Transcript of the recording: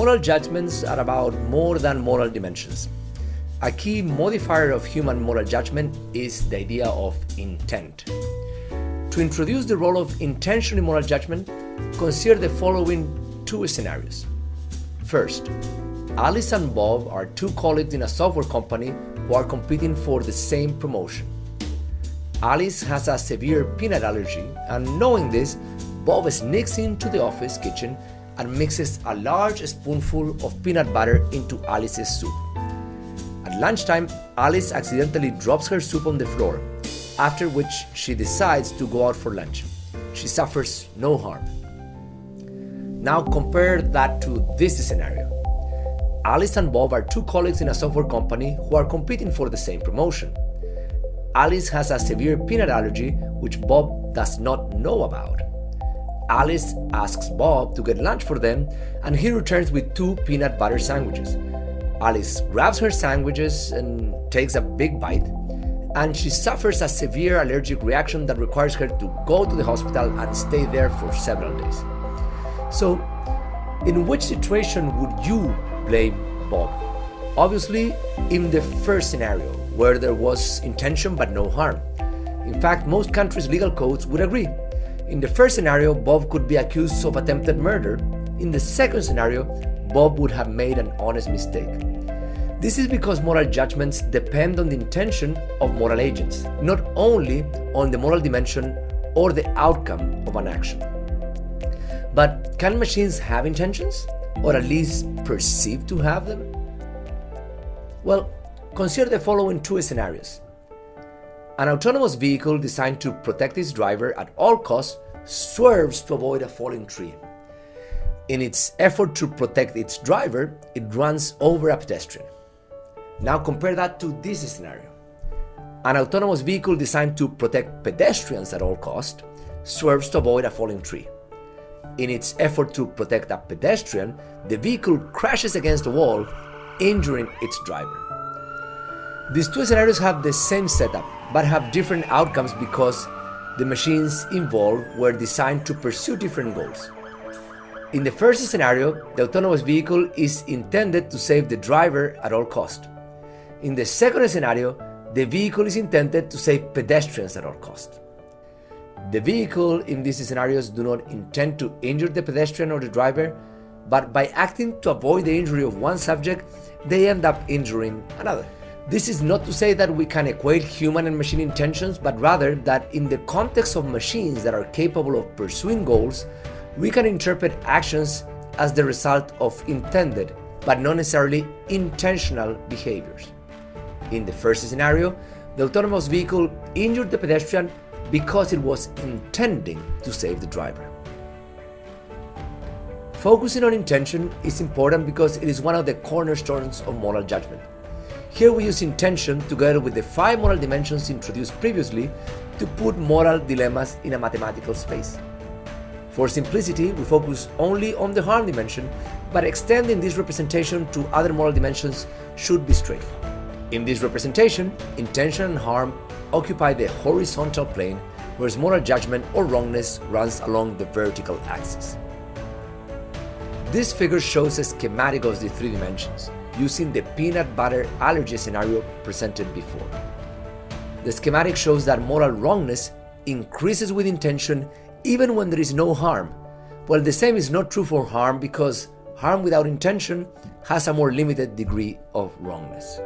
Moral judgments are about more than moral dimensions. A key modifier of human moral judgment is the idea of intent. To introduce the role of intention in moral judgment, consider the following two scenarios. First, Alice and Bob are two colleagues in a software company who are competing for the same promotion. Alice has a severe peanut allergy, and knowing this, Bob sneaks into the office kitchen and mixes a large spoonful of peanut butter into Alice's soup. At lunchtime, Alice accidentally drops her soup on the floor, after which she decides to go out for lunch. She suffers no harm. Now compare that to this scenario. Alice and Bob are two colleagues in a software company who are competing for the same promotion. Alice has a severe peanut allergy, which Bob does not know about. Alice asks Bob to get lunch for them, and he returns with 2 peanut butter sandwiches. Alice grabs her sandwiches and takes a big bite, and she suffers a severe allergic reaction that requires her to go to the hospital and stay there for several days. So, in which situation would you blame Bob? Obviously, in the first scenario, where there was intention but no harm. In fact, most countries' legal codes would agree. In the first scenario, Bob could be accused of attempted murder. In the second scenario, Bob would have made an honest mistake. This is because moral judgments depend on the intention of moral agents, not only on the moral dimension or the outcome of an action. But can machines have intentions, or at least perceive to have them? Well, consider the following 2 scenarios. An autonomous vehicle designed to protect its driver at all costs swerves to avoid a falling tree. In its effort to protect its driver, it runs over a pedestrian. Now compare that to this scenario. An autonomous vehicle designed to protect pedestrians at all costs swerves to avoid a falling tree. In its effort to protect a pedestrian, the vehicle crashes against the wall, injuring its driver. These 2 scenarios have the same setup, but have different outcomes because the machines involved were designed to pursue different goals. In the first scenario, the autonomous vehicle is intended to save the driver at all costs. In the second scenario, the vehicle is intended to save pedestrians at all costs. The vehicle in these scenarios do not intend to injure the pedestrian or the driver, but by acting to avoid the injury of one subject, they end up injuring another. This is not to say that we can equate human and machine intentions, but rather that in the context of machines that are capable of pursuing goals, we can interpret actions as the result of intended, but not necessarily intentional behaviors. In the first scenario, the autonomous vehicle injured the pedestrian because it was intending to save the driver. Focusing on intention is important because it is one of the cornerstones of moral judgment. Here we use intention together with the 5 moral dimensions introduced previously to put moral dilemmas in a mathematical space. For simplicity, we focus only on the harm dimension, but extending this representation to other moral dimensions should be straightforward. In this representation, intention and harm occupy the horizontal plane, whereas moral judgment or wrongness runs along the vertical axis. This figure shows a schematic of the 3 dimensions, using the peanut butter allergy scenario presented before. The schematic shows that moral wrongness increases with intention even when there is no harm, while the same is not true for harm because harm without intention has a more limited degree of wrongness.